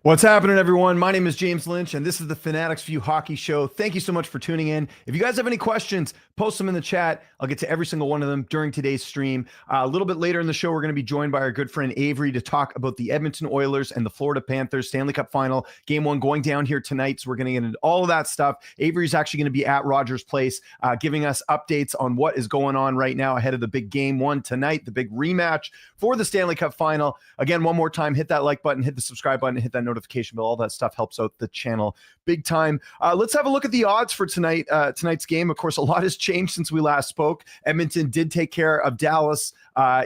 What's happening, everyone? My name is James Lynch, and this is the Fanatics View Hockey Show. Thank you so much for tuning in. If you guys have any questions, post them in the chat. I'll get to every single one of them during today's stream. A little bit later in the show, we're going to be joined by our good friend Avry to talk about the Edmonton Oilers and the Florida Panthers Stanley Cup Final. Game 1 going down here tonight, so we're going to get into all of that stuff. Avery's actually going to be at Rogers Place giving us updates on what is going on right now ahead of the big Game 1 tonight, the big rematch for the Stanley Cup Final. Again, one more time, hit that like button, hit the subscribe button, hit that notification bell. All that stuff helps out the channel big time. Let's have a look at the odds for tonight's game. Of course, a lot has changed since we last spoke. Edmonton did take care of Dallas,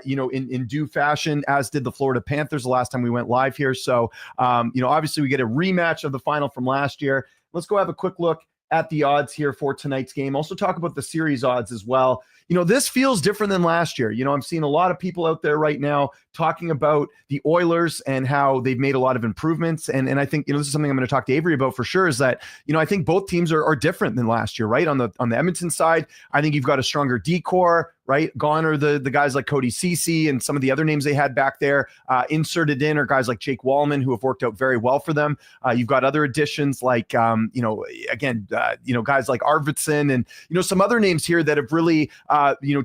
in due fashion, as did the Florida Panthers the last time we went live here. So, obviously we get a rematch of the final from last year. Let's go have a quick look at the odds here for tonight's game. Also talk about the series odds as well. This feels different than last year. I'm seeing a lot of people out there right now talking about the Oilers and how they've made a lot of improvements. And I think, this is something I'm going to talk to Avery about for sure, is that, I think both teams are different than last year, right? On the Edmonton side, I think you've got a stronger D-core, right? Gone are the guys like Cody Ceci and some of the other names they had back there. Inserted in are guys like Jake Wallman, who have worked out very well for them. You've got other additions like, guys like Arvidsson and, some other names here that have really,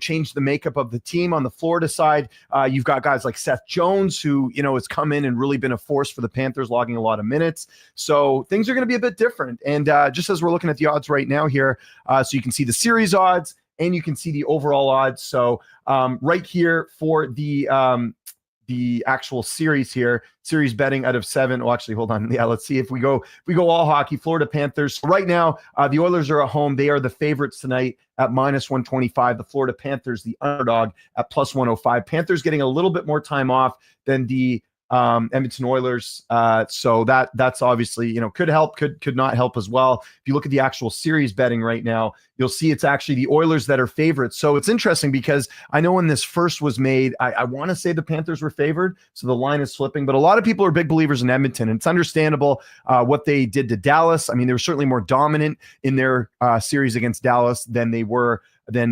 changed the makeup of the team. On the Florida side, you've got guys like Seth Jones, who, has come in and really been a force for the Panthers, logging a lot of minutes. So things are going to be a bit different. And just as we're looking at the odds right now here, so you can see the series odds, and you can see the overall odds. So right here for the actual series here, series betting out of 7. Oh, actually, hold on. Yeah, let's see if we go all hockey. Florida Panthers. Right now, the Oilers are at home. They are the favorites tonight at -125. The Florida Panthers, the underdog, at +105. Panthers getting a little bit more time off than the Edmonton Oilers. So that's obviously, could help, could not help as well. If you look at the actual series betting right now, you'll see it's actually the Oilers that are favorites. So it's interesting because I know when this first was made, I want to say the Panthers were favored. So the line is flipping, but a lot of people are big believers in Edmonton, and it's understandable what they did to Dallas. I mean, they were certainly more dominant in their series against Dallas than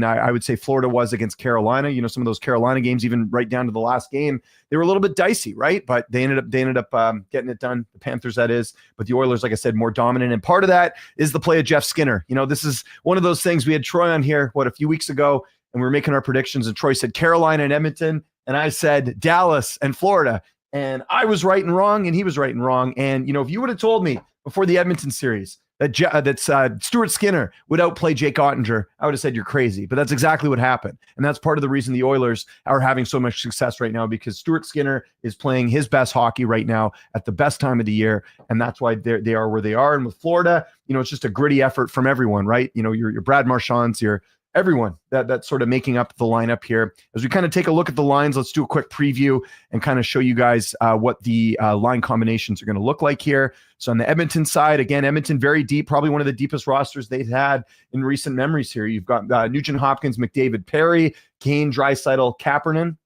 I would say Florida was against Carolina. Some of those Carolina games, even right down to the last game, they were a little bit dicey, right? But they ended up getting it done. The Panthers, that is. But the Oilers, like I said, more dominant. And part of that is the play of Jeff Skinner. This is one of those things. We had Troy on here, a few weeks ago, and we were making our predictions, and Troy said Carolina and Edmonton, and I said Dallas and Florida. And I was right and wrong, and he was right and wrong. And, if you would have told me before the Edmonton series that Stuart Skinner would outplay Jake Ottinger, I would have said you're crazy. But that's exactly what happened. And that's part of the reason the Oilers are having so much success right now, because Stuart Skinner is playing his best hockey right now at the best time of the year. And that's why they are where they are. And with Florida, it's just a gritty effort from everyone, right? Your Brad Marchands, your everyone that's sort of making up the lineup here. As we kind of take a look at the lines, let's do a quick preview and kind of show you guys what the line combinations are going to look like here. So on the Edmonton side, again, Edmonton very deep, probably one of the deepest rosters they've had in recent memories here. You've got Nugent Hopkins, McDavid, Perry, Kane, Draisaitl, Kapanen,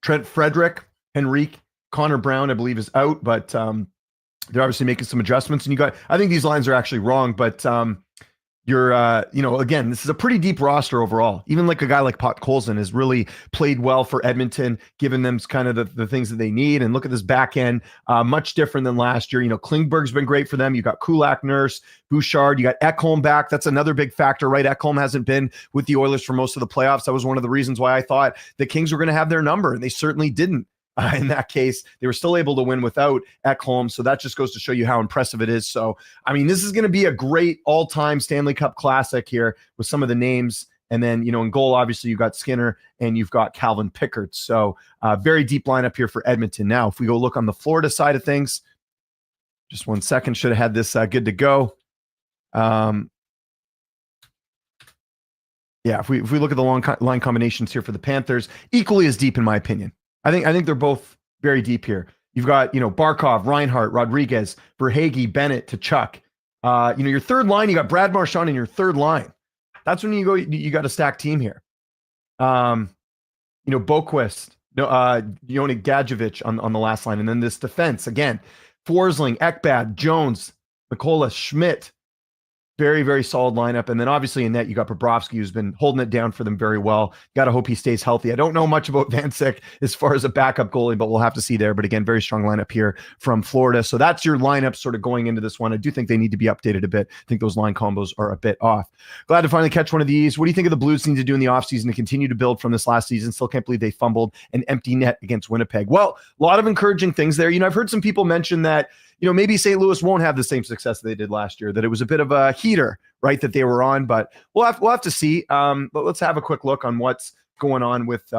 Trent Frederick, Henrique, Connor Brown, I believe, is out, but they're obviously making some adjustments. And I think these lines are actually wrong, but again, this is a pretty deep roster overall. Even like a guy like Pot Colson has really played well for Edmonton, given them kind of the things that they need. And look at this back end, much different than last year. Klingberg's been great for them. You got Kulak, Nurse, Bouchard. You got Ekholm back. That's another big factor, right? Ekholm hasn't been with the Oilers for most of the playoffs. That was one of the reasons why I thought the Kings were going to have their number, and they certainly didn't. In that case, they were still able to win without Ekholm. So that just goes to show you how impressive it is. So, this is going to be a great all-time Stanley Cup classic here with some of the names. And then, in goal, obviously, you've got Skinner and you've got Calvin Pickard. So very deep lineup here for Edmonton. Now, if we go look on the Florida side of things, just 1 second, should have had this good to go. If we look at the line combinations here for the Panthers, equally as deep in my opinion. I think they're both very deep here. You've got, Barkov, Reinhart, Rodriguez, Verhaeghe, Bennett, Tkachuk. Your third line, you got Brad Marchand in your third line. That's when you got a stacked team here. Boquist, Yoni Gadjevich on the last line. And then this defense, again, Forsling, Ekblad, Jones, Mikola, Schmidt, Very, very solid lineup. And then obviously in net, you got Bobrovsky, who's been holding it down for them very well. Got to hope he stays healthy. I don't know much about Vancek as far as a backup goalie, but we'll have to see there. But again, very strong lineup here from Florida. So that's your lineup sort of going into this one. I do think they need to be updated a bit. I think those line combos are a bit off. Glad to finally catch one of these. What do you think of the Blues need to do in the offseason to continue to build from this last season? Still can't believe they fumbled an empty net against Winnipeg. Well, a lot of encouraging things there. I've heard some people mention that, maybe St. Louis won't have the same success that they did last year, that it was a bit of a heater, right, that they were on, but we'll have to see. But let's have a quick look on what's going on with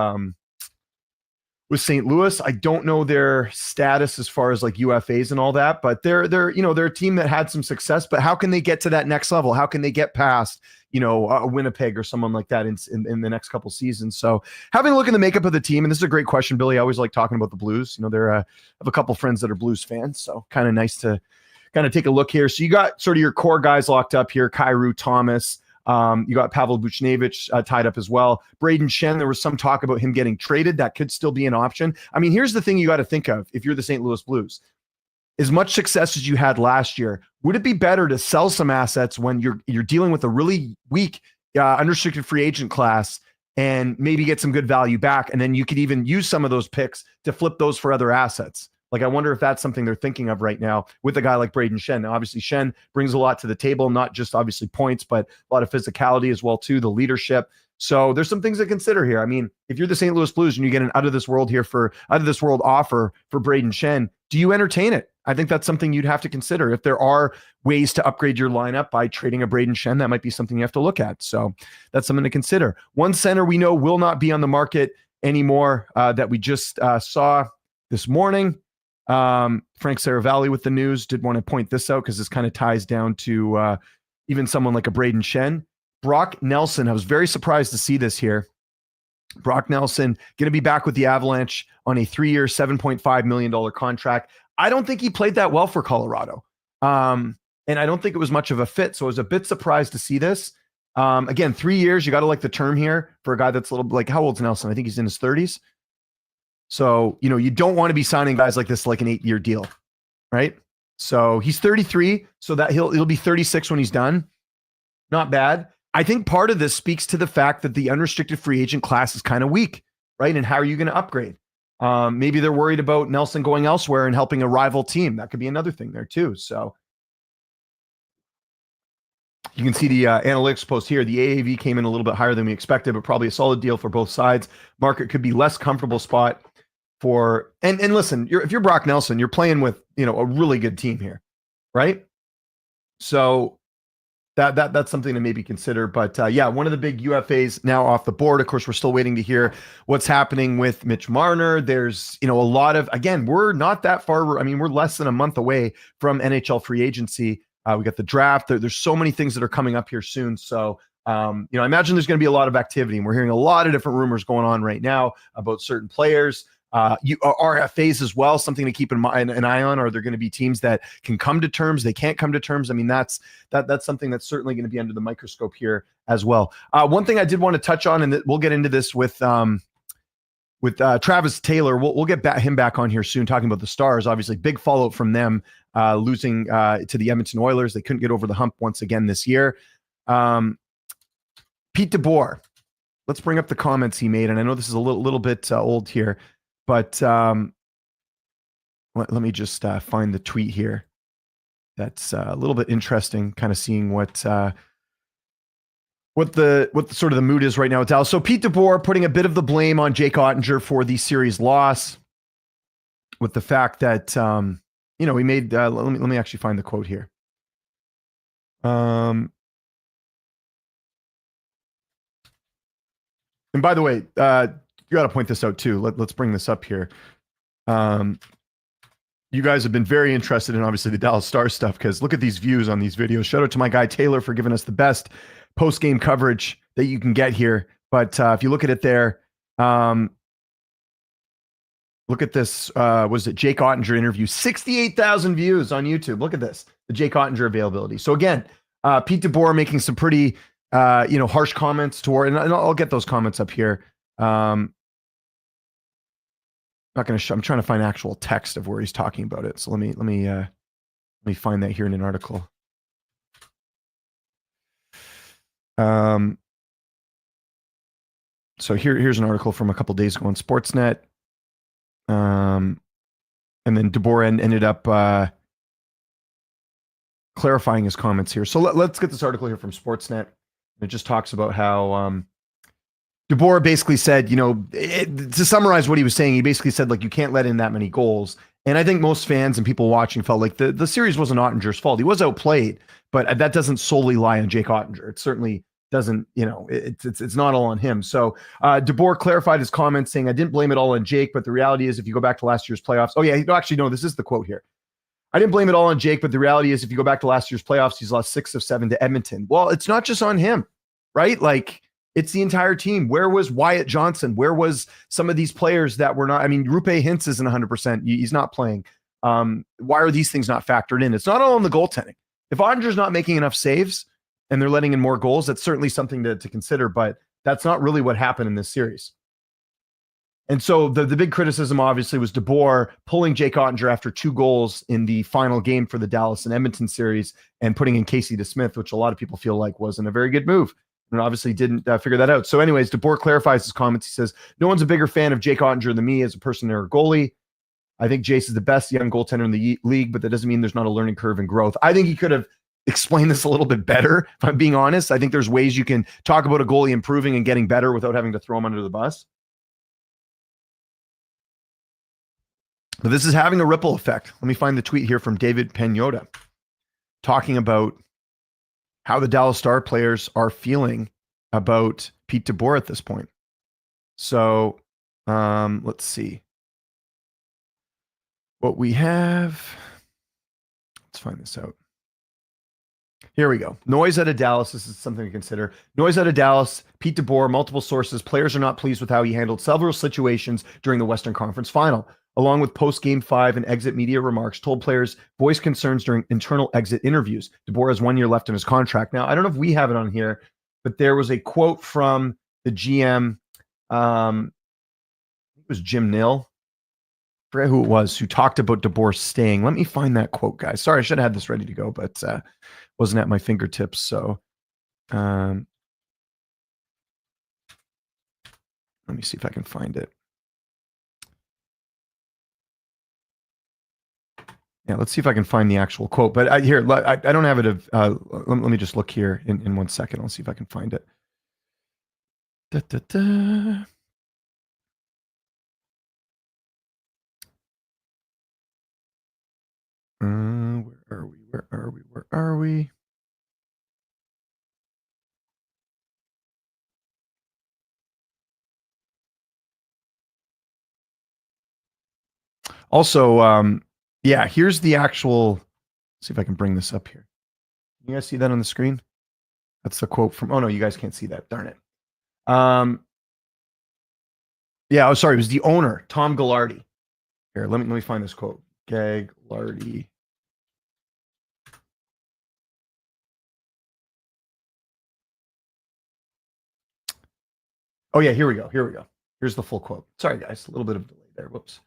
St. Louis. I don't know their status as far as like UFAs and all that, but they're a team that had some success, but how can they get to that next level? How can they get past, a Winnipeg or someone like that in the next couple seasons? So having a look at the makeup of the team, and this is a great question, Billy. I always like talking about the Blues. I have a couple friends that are Blues fans, so kind of nice to kind of take a look here. So you got sort of your core guys locked up here, Kyrou, Thomas. You got Pavel Buchnevich tied up as well. Braden Shen, there was some talk about him getting traded. That could still be an option. I mean, here's the thing you got to think of if you're the St. Louis Blues. As much success as you had last year, would it be better to sell some assets when you're dealing with a really weak unrestricted free agent class and maybe get some good value back, and then you could even use some of those picks to flip those for other assets? Like, I wonder if that's something they're thinking of right now with a guy like Braden Shen. Now, obviously, Shen brings a lot to the table, not just obviously points, but a lot of physicality as well, too, the leadership. So there's some things to consider here. I mean, if you're the St. Louis Blues and you get an out of this world offer for Braden Shen, do you entertain it? I think that's something you'd have to consider. If there are ways to upgrade your lineup by trading a Braden Shen, that might be something you have to look at. So that's something to consider. One center we know will not be on the market anymore that we just saw this morning. Frank Saravalli with the news did want to point this out because this kind of ties down to even someone like a Braden Shen. Brock Nelson, I was very surprised to see this here. Brock Nelson going to be back with the Avalanche on a 3-year, $7.5 million contract. I don't think he played that well for Colorado. And I don't think it was much of a fit. So I was a bit surprised to see this. Again, 3 years, you got to like the term here for a guy that's a little like, how old's Nelson? I think he's in his 30s. So, you don't want to be signing guys like this, like an 8-year deal, right? So he's 33, so that he'll be 36 when he's done. Not bad. I think part of this speaks to the fact that the unrestricted free agent class is kind of weak, right? And how are you going to upgrade? Maybe they're worried about Nelson going elsewhere and helping a rival team. That could be another thing there too. So you can see the analytics post here. The AAV came in a little bit higher than we expected, but probably a solid deal for both sides. Market could be less comfortable spot for, and listen, if you're Brock Nelson, you're playing with, a really good team here, right? So that's something to maybe consider. But one of the big UFAs now off the board. Of course, we're still waiting to hear what's happening with Mitch Marner. There's, a lot of, again, we're not that far. I mean, we're less than a month away from NHL free agency. We got the draft. There's so many things that are coming up here soon. So, I imagine there's going to be a lot of activity, and we're hearing a lot of different rumors going on right now about certain players. RFAs as well, something to keep an eye on. Are there going to be teams that can come to terms? They can't come to terms. I mean, that's something that's certainly going to be under the microscope here as well. One thing I did want to touch on, and we'll get into this with Travis Taylor. We'll get him back on here soon, talking about the Stars. Obviously, big fallout from them losing to the Edmonton Oilers. They couldn't get over the hump once again this year. Pete DeBoer. Let's bring up the comments he made, and I know this is a little bit old here. But let me just find the tweet here. That's a little bit interesting, kind of seeing what the sort of the mood is right now with Dallas. So Pete DeBoer putting a bit of the blame on Jake Ottinger for the series loss, with the fact that he made. Let me actually find the quote here. And by the way, you got to point this out too. Let's bring this up here. You guys have been very interested in obviously the Dallas Stars stuff, because look at these views on these videos. Shout out to my guy Taylor for giving us the best post-game coverage that you can get here. But if you look at it there, look at this. Was it Jake Ottinger interview? 68,000 views on YouTube. Look at this, the Jake Ottinger availability. So again, Pete DeBoer making some pretty harsh comments toward, and I'll get those comments up here. Not going to show. I'm trying to find actual text of where he's talking about it. So let me find that here in an article. So here's an article from a couple days ago on Sportsnet. And then DeBoer ended up clarifying his comments here. So let's get this article here from Sportsnet. It just talks about how DeBoer basically said, to summarize what he was saying, he basically said, like, you can't let in that many goals. And I think most fans and people watching felt like the series wasn't Ottinger's fault. He was outplayed, but that doesn't solely lie on Jake Ottinger. It certainly doesn't, it's not all on him. So DeBoer clarified his comments saying, I didn't blame it all on Jake, but the reality is if you go back to last year's playoffs, this is the quote here. I didn't blame it all on Jake, but the reality is if you go back to last year's playoffs, he's lost 6 of 7 to Edmonton. Well, it's not just on him, right? Like, it's the entire team. Where was Wyatt Johnson? Where was some of these players that were not? I mean, Rupe Hintz isn't 100%. He's not playing. Why are these things not factored in? It's not all in the goaltending. If Ottinger's not making enough saves and they're letting in more goals, that's certainly something to consider, but that's not really what happened in this series. And so the big criticism, obviously, was DeBoer pulling Jake Ottinger after 2 goals in the final game for the Dallas and Edmonton series and putting in Casey DeSmith, which a lot of people feel like wasn't a very good move. And obviously didn't figure that out. So anyways, DeBoer clarifies his comments. He says, no one's a bigger fan of Jake Ottinger than me as a person or a goalie. I think Jace is the best young goaltender in the league, but that doesn't mean there's not a learning curve and growth. I think he could have explained this a little bit better, if I'm being honest. I think there's ways you can talk about a goalie improving and getting better without having to throw him under the bus. But this is having a ripple effect. Let me find the tweet here from David Pagnotta talking about how the Dallas Star players are feeling about Pete DeBoer at this point. So let's see what we have. Let's find this out. Here we go. Noise out of Dallas. This is something to consider. Noise out of Dallas. Pete DeBoer, multiple sources. Players are not pleased with how he handled several situations during the Western Conference Final. Along with post-Game 5 and exit media remarks, told players voice concerns during internal exit interviews. DeBoer has 1 year left in his contract. Now, I don't know if we have it on here, but there was a quote from the GM. It was Jim Nill. I forget who it was who talked about DeBoer staying. Let me find that quote, guys. Sorry, I should have had this ready to go, but wasn't at my fingertips. So let me see if I can find it. Yeah, let's see if I can find the actual quote. But I don't have it. Let me just look here in 1 second. I'll see if I can find it. Where are we? Also, yeah, here's the actual. Let's see if I can bring this up here. You guys see that on the screen? That's the quote from. Oh no, you guys can't see that. Darn it. Yeah. Oh, sorry. It was the owner, Tom Gaglardi. Here, let me find this quote. Gaglardi. Oh yeah, here we go. Here's the full quote. Sorry, guys, a little bit of delay there. Whoops.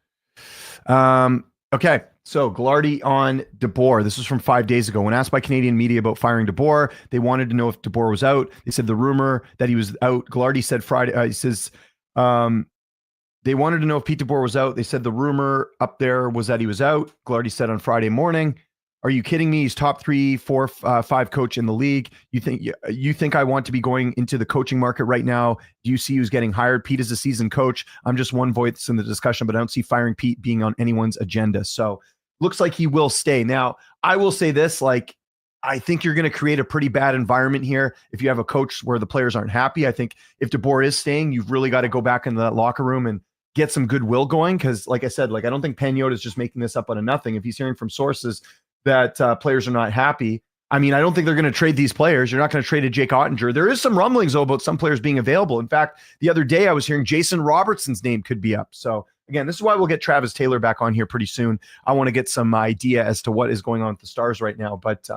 Okay, so Gaglardi on DeBoer. This was from 5 days ago. When asked by Canadian media about firing DeBoer, they wanted to know if DeBoer was out. They said the rumor that he was out. Gaglardi said Friday. He says they wanted to know if Pete DeBoer was out. They said the rumor up there was that he was out. Gaglardi said on Friday morning, "Are you kidding me? He's top 3, 4, 5 coach in the league. You think I want to be going into the coaching market right now? Do you see who's getting hired? Pete is a seasoned coach. I'm just one voice in the discussion, but I don't see firing Pete being on anyone's agenda." So looks like he will stay. Now, I will say this, like, I think you're going to create a pretty bad environment here if you have a coach where the players aren't happy. I think if DeBoer is staying, you've really got to go back into that locker room and get some goodwill going. Because like I said, like, I don't think Pagnotta is just making this up out of nothing. If he's hearing from sources that players are not happy, I mean, I don't think they're going to trade these players. You're not going to trade a Jake Ottinger. There is some rumblings, though, about some players being available. In fact, the other day I was hearing Jason Robertson's name could be up. So again, this is why we'll get Travis Taylor back on here pretty soon. I want to get some idea as to what is going on with the Stars right now. But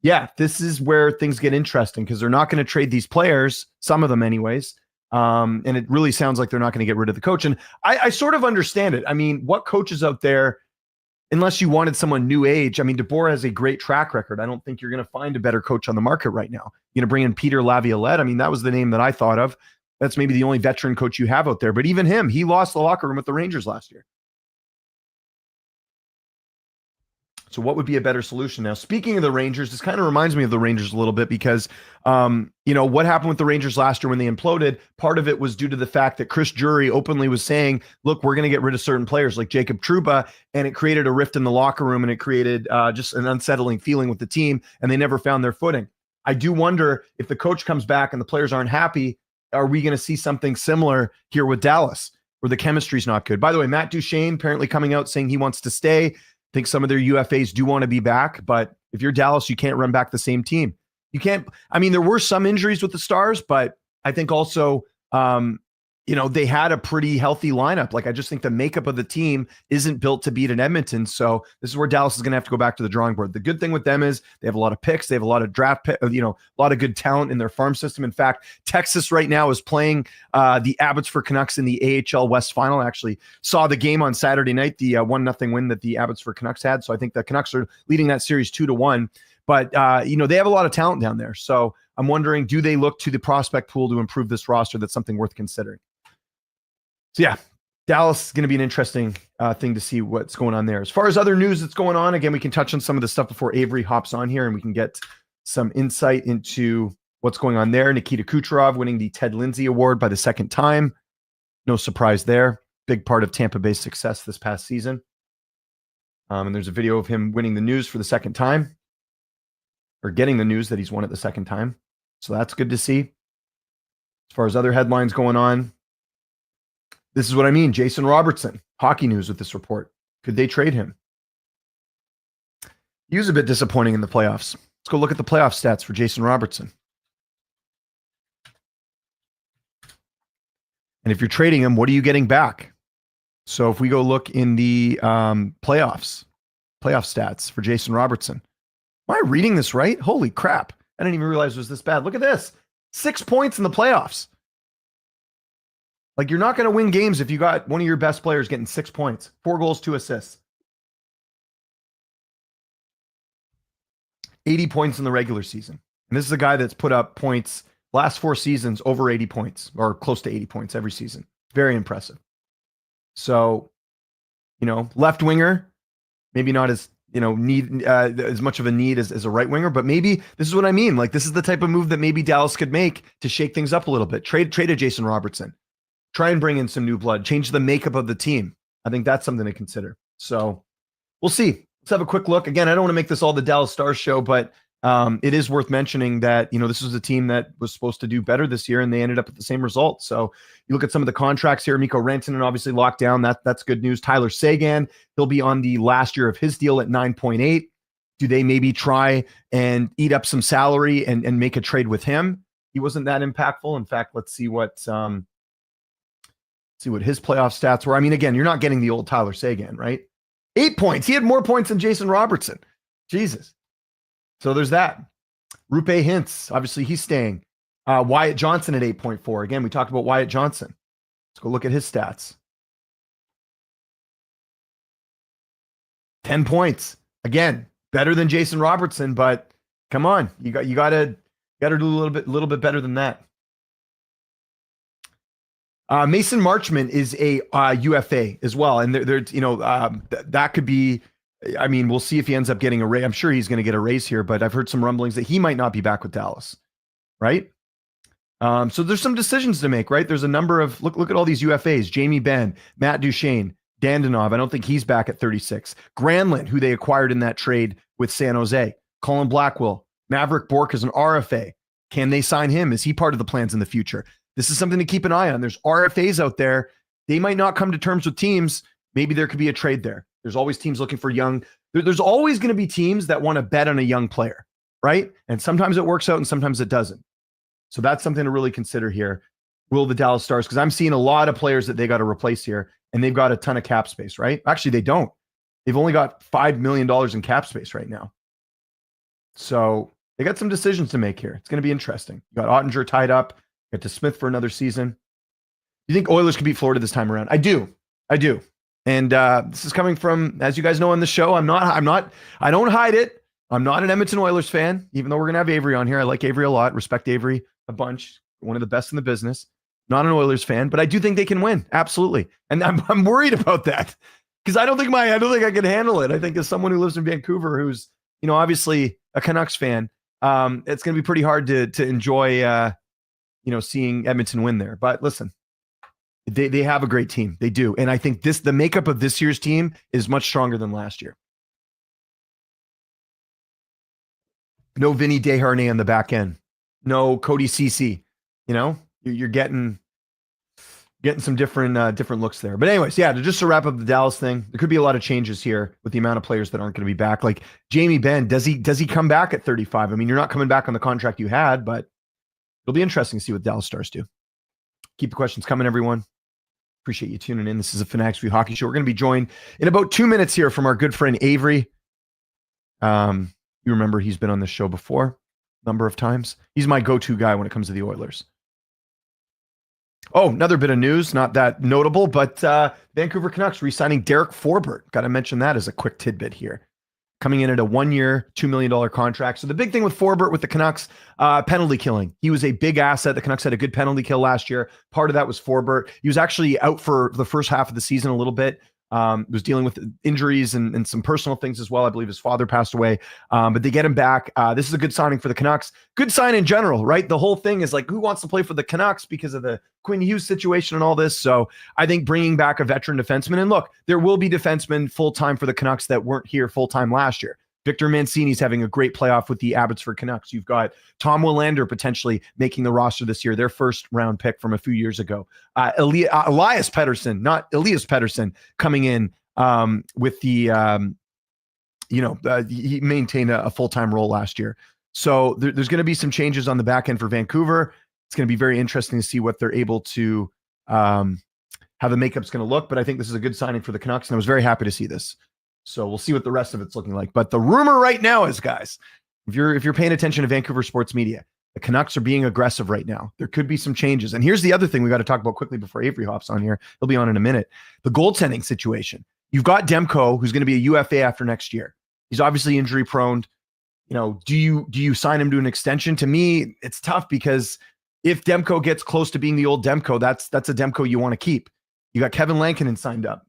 yeah, this is where things get interesting because they're not going to trade these players, some of them anyways. And it really sounds like they're not going to get rid of the coach. And I sort of understand it. I mean, what coaches out there, unless you wanted someone new age. I mean, DeBoer has a great track record. I don't think you're going to find a better coach on the market right now. You're going to bring in Peter Laviolette. I mean, that was the name that I thought of. That's maybe the only veteran coach you have out there. But even him, he lost the locker room with the Rangers last year. So what would be a better solution? Now, speaking of the Rangers, this kind of reminds me of the Rangers a little bit because, what happened with the Rangers last year when they imploded, part of it was due to the fact that Chris Drury openly was saying, look, we're going to get rid of certain players like Jacob Trouba, and it created a rift in the locker room, and it created just an unsettling feeling with the team, and they never found their footing. I do wonder if the coach comes back and the players aren't happy, are we going to see something similar here with Dallas where the chemistry's not good? By the way, Matt Duchene apparently coming out saying he wants to stay. I think some of their UFAs do want to be back, but if you're Dallas, you can't run back the same team. You can't. I mean, there were some injuries with the Stars, but I think also, they had a pretty healthy lineup. Like, I just think the makeup of the team isn't built to beat an Edmonton. So this is where Dallas is going to have to go back to the drawing board. The good thing with them is they have a lot of picks. They have a lot of draft, a lot of good talent in their farm system. In fact, Texas right now is playing the Abbotsford Canucks in the AHL West Final. I actually saw the game on Saturday night, the 1-0 win that the Abbotsford Canucks had. So I think the Canucks are leading that series 2-1. But, they have a lot of talent down there. So I'm wondering, do they look to the prospect pool to improve this roster? That's something worth considering. So, yeah, Dallas is going to be an interesting thing to see what's going on there. As far as other news that's going on, again, we can touch on some of the stuff before Avry hops on here, and we can get some insight into what's going on there. Nikita Kucherov winning the Ted Lindsay Award by the second time. No surprise there. Big part of Tampa Bay's success this past season. And there's a video of him winning the news for the second time, or getting the news that he's won it the second time. So that's good to see. As far as other headlines going on, this is what I mean. Jason Robertson, Hockey News with this report. Could they trade him? He was a bit disappointing in the playoffs. Let's go look at the playoff stats for Jason Robertson. And if you're trading him, what are you getting back? So if we go look in the playoff stats for Jason Robertson. Am I reading this right? Holy crap. I didn't even realize it was this bad. Look at this. 6 points in the playoffs. Like, you're not going to win games if you got one of your best players getting 6 points, 4 goals, 2 assists. 80 points in the regular season. And this is a guy that's put up points last 4 seasons over 80 points, or close to 80 points every season. Very impressive. So, left winger, maybe not as, need as much of a need as a right winger, but maybe this is what I mean. Like, this is the type of move that maybe Dallas could make to shake things up a little bit. Trade a Jason Robertson. Try and bring in some new blood. Change the makeup of the team. I think that's something to consider. So we'll see. Let's have a quick look. Again, I don't want to make this all the Dallas Stars show, but it is worth mentioning that, this was a team that was supposed to do better this year, and they ended up with the same result. So you look at some of the contracts here. Mikko Rantanen obviously locked down. That's good news. Tyler Seguin, he'll be on the last year of his deal at 9.8. Do they maybe try and eat up some salary and make a trade with him? He wasn't that impactful. In fact, let's see what his playoff stats were. I mean, again, you're not getting the old Tyler Seguin, right? 8 points. He had more points than Jason Robertson. Jesus. So there's that. Rupe Hintz, obviously he's staying. Wyatt Johnson at 8.4. Again, we talked about Wyatt Johnson. Let's go look at his stats. 10 points. Again, better than Jason Robertson, but come on, you got to do a little bit better than that. Mason Marchment is a UFA as well, and that could be. I mean, we'll see if he ends up getting a raise. I'm sure he's going to get a raise here, but I've heard some rumblings that he might not be back with Dallas, right? So there's some decisions to make, right? There's a number of look at all these UFAs: Jamie Benn, Matt Duchene, Dandanov. I don't think he's back at 36. Granlund, who they acquired in that trade with San Jose. Colin Blackwell, Maverick Bourque is an RFA. Can they sign him? Is he part of the plans in the future? This is something to keep an eye on. There's RFAs out there. They might not come to terms with teams. Maybe there could be a trade there. There's always teams looking for young. There's always going to be teams that want to bet on a young player, right? And sometimes it works out and sometimes it doesn't. So that's something to really consider here. Will the Dallas Stars, because I'm seeing a lot of players that they got to replace here, and they've got a ton of cap space, right? Actually, they don't. They've only got $5 million in cap space right now. So they got some decisions to make here. It's going to be interesting. You got Ottinger tied up. Get to Smith for another season. You think Oilers can beat Florida this time around? I do. And this is coming from, as you guys know on the show, I don't hide it. I'm not an Edmonton Oilers fan, even though we're going to have Avry on here. I like Avry a lot, respect Avry a bunch, one of the best in the business. Not an Oilers fan, but I do think they can win. Absolutely. And I'm worried about that because I don't think I can handle it. I think as someone who lives in Vancouver, who's, obviously a Canucks fan, it's going to be pretty hard to enjoy, seeing Edmonton win there. But listen, they have a great team. They do. And I think the makeup of this year's team is much stronger than last year. No Vinny Desharnais on the back end. No Cody Ceci. You're getting some different looks there. But anyways, just to wrap up the Dallas thing, there could be a lot of changes here with the amount of players that aren't going to be back. Like Jamie Benn, does he come back at 35? I mean, you're not coming back on the contract you had, but it'll be interesting to see what Dallas Stars do. Keep the questions coming, everyone. Appreciate you tuning in. This is a Fanatics View Hockey Show. We're going to be joined in about 2 minutes here from our good friend Avry. You remember he's been on this show before a number of times. He's my go-to guy when it comes to the Oilers. Oh, another bit of news, not that notable, but Vancouver Canucks re-signing Derek Forbort. Got to mention that as a quick tidbit here. Coming in at a 1-year, $2 million contract. So the big thing with Forbort with the Canucks, penalty killing. He was a big asset. The Canucks had a good penalty kill last year. Part of that was Forbort. He was actually out for the first half of the season a little bit. Was dealing with injuries and some personal things as well. I believe his father passed away, but they get him back. This is a good signing for the Canucks. Good sign in general, right? The whole thing is like, who wants to play for the Canucks because of the Quinn Hughes situation and all this? So I think bringing back a veteran defenseman, and look, there will be defensemen full-time for the Canucks that weren't here full-time last year. Victor Mancini's having a great playoff with the Abbotsford Canucks. You've got Tom Willander potentially making the roster this year, their first round pick from a few years ago. Elias Pettersson, not Elias Pettersson, coming in with the, he maintained a full-time role last year. So there's going to be some changes on the back end for Vancouver. It's going to be very interesting to see what they're able to, how the makeup's going to look. But I think this is a good signing for the Canucks, and I was very happy to see this. So we'll see what the rest of it's looking like. But the rumor right now is, guys, if you're paying attention to Vancouver sports media, the Canucks are being aggressive right now. There could be some changes. And here's the other thing we got to talk about quickly before Avry hops on here. He'll be on in a minute. The goaltending situation. You've got Demko, who's going to be a UFA after next year. He's obviously injury prone. Do you sign him to an extension? To me, it's tough because if Demko gets close to being the old Demko, that's a Demko you want to keep. You got Kevin Lankinen signed up,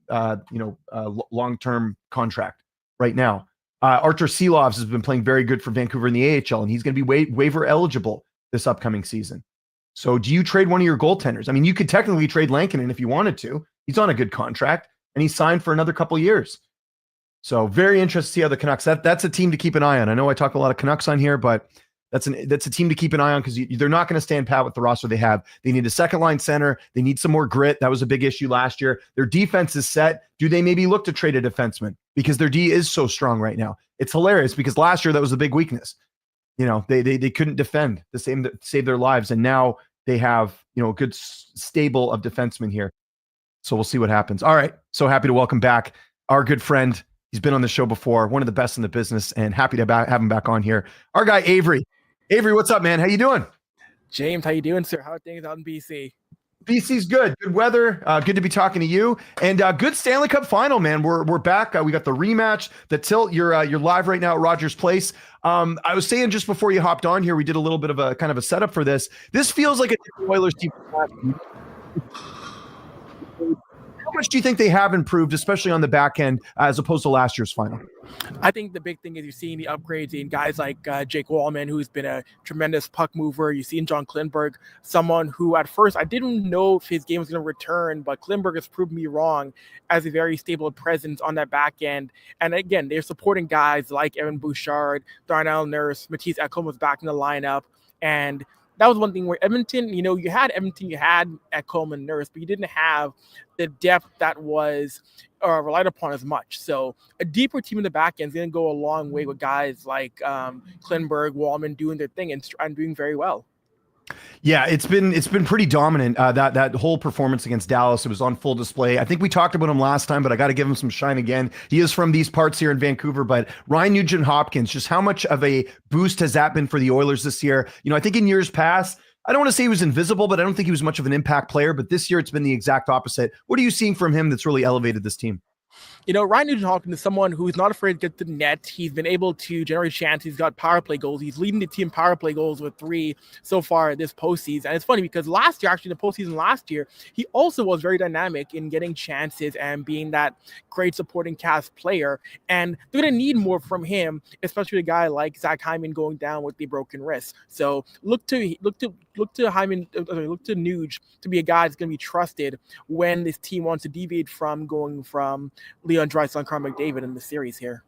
long-term contract right now. Artur Silovs has been playing very good for Vancouver in the AHL, and he's going to be waiver eligible this upcoming season. So do you trade one of your goaltenders? I mean, you could technically trade Lankinen if you wanted to. He's on a good contract, and he's signed for another couple years. So very interested to see how the Canucks, that's a team to keep an eye on. I know I talk a lot of Canucks on here, but that's a team to keep an eye on because they're not going to stand pat with the roster they have. They need a second line center. They need some more grit. That was a big issue last year. Their defense is set. Do they maybe look to trade a defenseman because their D is so strong right now? It's hilarious because last year that was a big weakness. They couldn't defend to save their lives, and now they have a good stable of defensemen here. So we'll see what happens. All right, so happy to welcome back our good friend. He's been on the show before, one of the best in the business, and happy to have him back on here. Our guy Avry. Avry, what's up, man? How you doing? James, how you doing, sir? How are things out in BC? BC's good. Good weather. Good to be talking to you. And good Stanley Cup Final, man. We're back. We got the rematch, the tilt. You're live right now at Rogers Place. I was saying just before you hopped on here, we did a little bit of a kind of a setup for this. This feels like a different Oilers team. How much do you think they have improved, especially on the back end, as opposed to last year's final? I think the big thing is you're seeing the upgrades in guys like Jake Wallman, who's been a tremendous puck mover. You've seen John Klingberg, someone who at first I didn't know if his game was going to return, but Klingberg has proved me wrong as a very stable presence on that back end. And again, they're supporting guys like Evan Bouchard, Darnell Nurse, Matisse Ekholm was back in the lineup. And that was one thing where Edmonton, you had Ekholm and Nurse, but you didn't have the depth that was relied upon as much. So a deeper team in the back end is going to go a long way with guys like Klingberg, Wallman doing their thing and doing very well. Yeah, it's been pretty dominant. That whole performance against Dallas, it was on full display. I think we talked about him last time, but I got to give him some shine again. He is from these parts here in Vancouver, but Ryan Nugent-Hopkins, just how much of a boost has that been for the Oilers this year? I think in years past, I don't want to say he was invisible, but I don't think he was much of an impact player. But this year, it's been the exact opposite. What are you seeing from him that's really elevated this team? Ryan Nugent-Hopkins is someone who's not afraid to get to the net. He's been able to generate chances. He's got power play goals. He's leading the team power play goals with 3 so far this postseason. And it's funny because last year, actually, the postseason last year, he also was very dynamic in getting chances and being that great supporting cast player. And they're going to need more from him, especially a guy like Zach Hyman going down with the broken wrist. So look to Hyman, look to Nuge to be a guy that's going to be trusted when this team wants to deviate from going from Leon Draisaitl and Connor McDavid in the series here.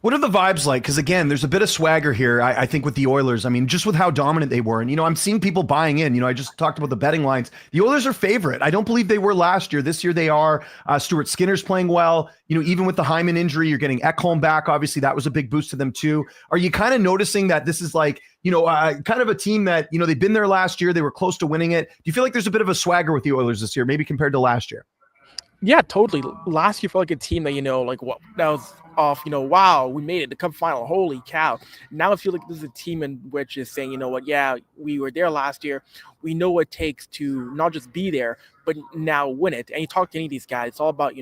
What are the vibes like? Because again, there's a bit of swagger here, I think, with the Oilers. I mean, just with how dominant they were. And, I'm seeing people buying in. I just talked about the betting lines. The Oilers are favorite. I don't believe they were last year. This year they are. Stuart Skinner's playing well. Even with the Hyman injury, you're getting Ekholm back. Obviously, that was a big boost to them too. Are you kind of noticing that this is like, kind of a team that, they've been there last year. They were close to winning it. Do you feel like there's a bit of a swagger with the Oilers this year, maybe compared to last year? Yeah, totally. Last year felt like a team that, that was off, wow, we made it, the Cup Final, holy cow. Now I feel like this is a team in which is saying, yeah, we were there last year. We know what it takes to not just be there, but now win it. And you talk to any of these guys, it's all about,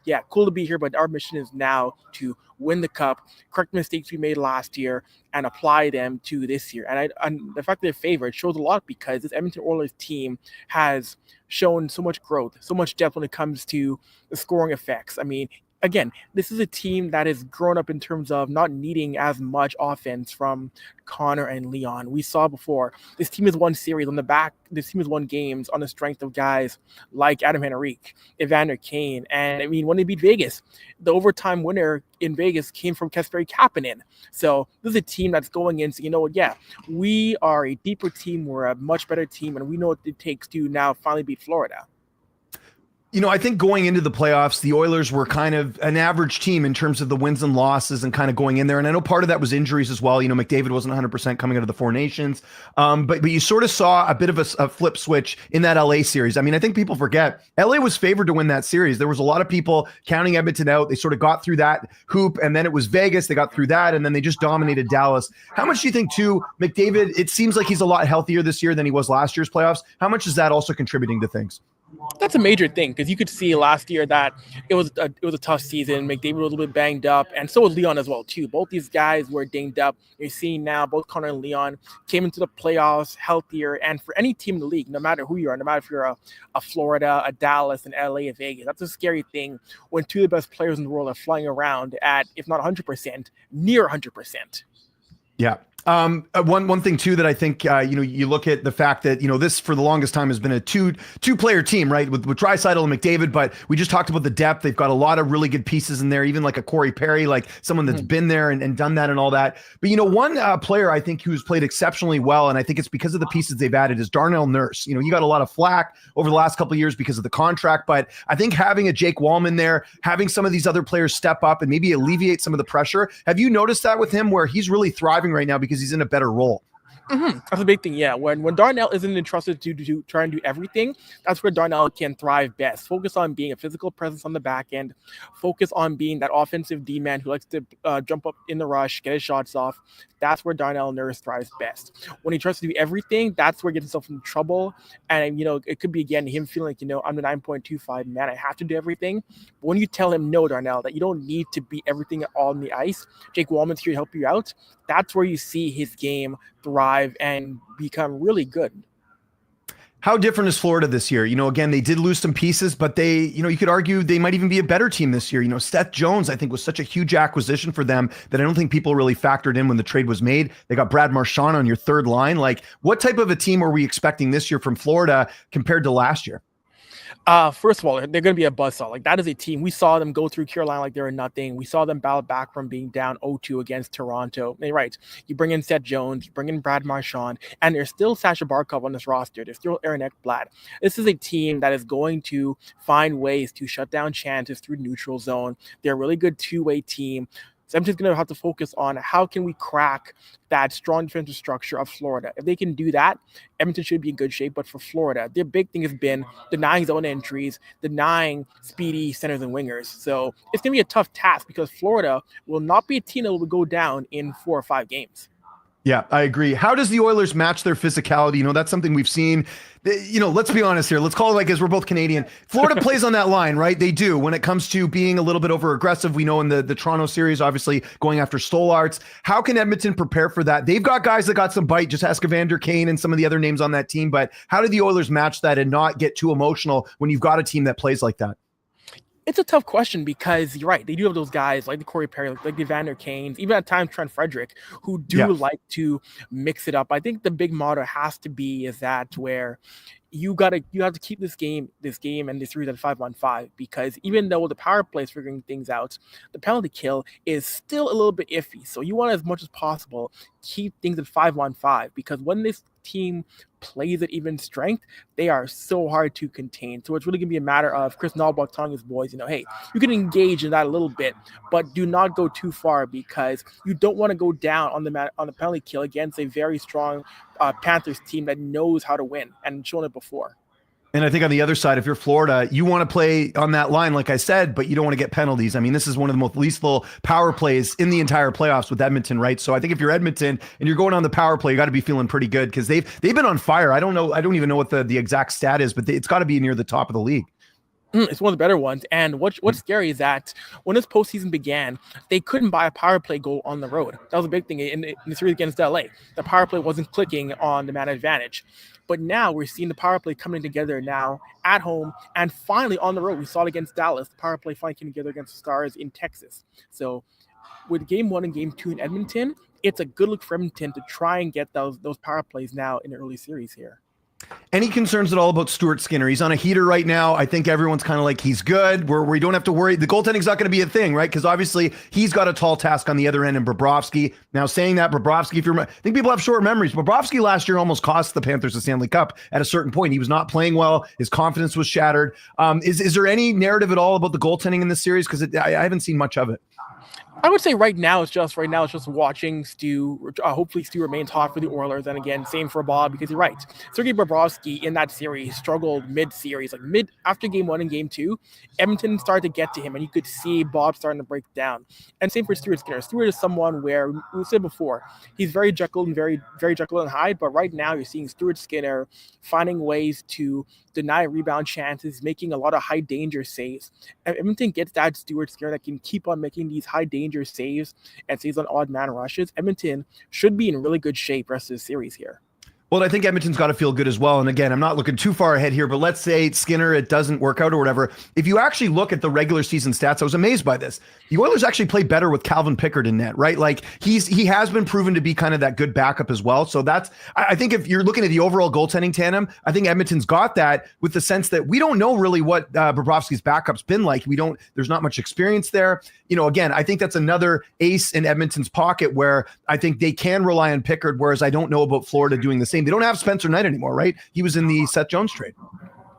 yeah, cool to be here, but our mission is now to win the Cup, correct mistakes we made last year, and apply them to this year. And the fact that they're favored shows a lot because this Edmonton Oilers team has shown so much growth, so much depth when it comes to the scoring effects. I mean, again, this is a team that has grown up in terms of not needing as much offense from Connor and Leon. We saw before, this team has won series on the back. This team has won games on the strength of guys like Adam Henrique, Evander Kane. And I mean, when they beat Vegas, the overtime winner in Vegas came from Kasperi Kapanen. So this is a team that's going in. So, yeah, we are a deeper team. We're a much better team. And we know what it takes to now finally beat Florida. I think going into the playoffs, the Oilers were kind of an average team in terms of the wins and losses and kind of going in there. And I know part of that was injuries as well. McDavid wasn't 100% coming out of the Four Nations. But you sort of saw a bit of a flip switch in that LA series. I mean, I think people forget LA was favored to win that series. There was a lot of people counting Edmonton out. They sort of got through that hoop, and then it was Vegas. They got through that, and then they just dominated Dallas. How much do you think, too, McDavid, it seems like he's a lot healthier this year than he was last year's playoffs. How much is that also contributing to things? That's a major thing because you could see last year that it was a tough season. McDavid was a little bit banged up, and so was Leon as well too. Both these guys were dinged up. You're seeing now both Connor and Leon came into the playoffs healthier. And for any team in the league, no matter who you are, no matter if you're a Florida, a Dallas, an LA, a Vegas, that's a scary thing when two of the best players in the world are flying around at, if not 100%, near 100%. Yeah. One thing too that I think you look at the fact that this for the longest time has been a two player team, right, with Draisaitl and McDavid, but we just talked about the depth. They've got a lot of really good pieces in there, even like a Corey Perry, like someone that's been there and done that and all that. But one player I think who's played exceptionally well, and I think it's because of the pieces they've added, is Darnell Nurse. He got a lot of flack over the last couple of years because of the contract, but I think having a Jake Wallman there, having some of these other players step up and maybe alleviate some of the pressure. Have you noticed that with him where he's really thriving right now because he's in a better role? Mm-hmm. That's a big thing, yeah. When Darnell isn't entrusted to try and do everything, that's where Darnell can thrive best. Focus on being a physical presence on the back end. Focus on being that offensive D-man who likes to jump up in the rush, get his shots off. That's where Darnell Nurse thrives best. When he tries to do everything, that's where he gets himself in trouble. And, it could be, again, him feeling like, I'm the 9.25 man. I have to do everything. But when you tell him, no, Darnell, that you don't need to be everything on the ice, Jake Wallman's here to help you out. That's where you see his game thrive and become really good. How different is Florida this year? Again, they did lose some pieces, but they, you could argue they might even be a better team this year. Seth Jones, I think, was such a huge acquisition for them that I don't think people really factored in when the trade was made. They got Brad Marchand on your third line. Like, what type of a team are we expecting this year from Florida compared to last year? First of all, they're going to be a buzzsaw. Like, that is a team. We saw them go through Carolina like they were nothing. We saw them battle back from being down 0-2 against Toronto. And right, you bring in Seth Jones, you bring in Brad Marchand, and there's still Sasha Barkov on this roster. There's still Aaron Ekblad. This is a team that is going to find ways to shut down chances through neutral zone. They're a really good two-way team. So I'm just going to have to focus on how can we crack that strong defensive structure of Florida. If they can do that, Edmonton should be in good shape. But for Florida, their big thing has been denying zone entries, denying speedy centers and wingers. So it's going to be a tough task because Florida will not be a team that will go down in 4 or 5 games. Yeah, I agree. How does the Oilers match their physicality? That's something we've seen. Let's be honest here. Let's call it like as we're both Canadian. Florida plays on that line, right? They do when it comes to being a little bit over aggressive. We know in the Toronto series, obviously going after Stolarz. How can Edmonton prepare for that? They've got guys that got some bite. Just ask Evander Kane and some of the other names on that team. But how do the Oilers match that and not get too emotional when you've got a team that plays like that? It's a tough question because you're right. They do have those guys like the Corey Perry, like the Evander Kanes, even at times Trent Frederick, who do like to mix it up. I think the big motto has to be is that where you have to keep this game and this series at 5-on-5, because even though the power play is figuring things out, the penalty kill is still a little bit iffy. So you want to, as much as possible, keep things at 5-on-5, because when this team plays at even strength, they are so hard to contain. So it's really going to be a matter of Chris Knobloch telling his boys, hey, you can engage in that a little bit, but do not go too far, because you don't want to go down on the penalty kill against a very strong Panthers team that knows how to win and shown it before. And I think on the other side, if you're Florida, you want to play on that line, like I said, but you don't want to get penalties. I mean, this is one of the most lethal power plays in the entire playoffs with Edmonton, right? So I think if you're Edmonton and you're going on the power play, you got to be feeling pretty good, because they've been on fire. I don't know. I don't even know what the exact stat is, but it's got to be near the top of the league. It's one of the better ones. And what's scary is that when this postseason began, they couldn't buy a power play goal on the road. That was a big thing in the series against LA. The power play wasn't clicking on the man advantage. But now we're seeing the power play coming together now at home and finally on the road. We saw it against Dallas. The power play finally came together against the Stars in Texas. So with game 1 and game 2 in Edmonton, it's a good look for Edmonton to try and get those power plays now in the early series here. Any concerns at all about Stuart Skinner? He's on a heater right now. I think everyone's kind of like, he's good. We don't have to worry. The goaltending's not going to be a thing, right? Because obviously he's got a tall task on the other end in Bobrovsky. Now, saying that, Bobrovsky, I think people have short memories. Bobrovsky last year almost cost the Panthers the Stanley Cup at a certain point. He was not playing well. His confidence was shattered. Is there any narrative at all about the goaltending in this series? Because I haven't seen much of it. I would say right now it's just watching Stu. Hopefully Stu remains hot for the Oilers, and again, same for Bob, because you're right. Sergei Bobrovsky in that series struggled mid-series, after game 1 and game 2. Edmonton started to get to him, and you could see Bob starting to break down. And same for Stuart Skinner. Stuart is someone where we said before, he's very Jekyll and very Jekyll and Hyde, but right now you're seeing Stuart Skinner finding ways to deny rebound chances, making a lot of high danger saves. And Edmonton gets that Stuart Skinner that can keep on making these high danger saves and saves on odd man rushes. Edmonton should be in really good shape rest of the series here. Well, I think Edmonton's got to feel good as well. And again, I'm not looking too far ahead here, but let's say Skinner, it doesn't work out or whatever. If you actually look at the regular season stats, I was amazed by this. The Oilers actually play better with Calvin Pickard in net, right? Like he has been proven to be kind of that good backup as well. So I think if you're looking at the overall goaltending tandem, I think Edmonton's got that, with the sense that we don't know really what Bobrovsky's backup's been like. There's not much experience there. Again, I think that's another ace in Edmonton's pocket where I think they can rely on Pickard, whereas I don't know about Florida doing the same. They don't have Spencer Knight anymore, right? He was in the Seth Jones trade.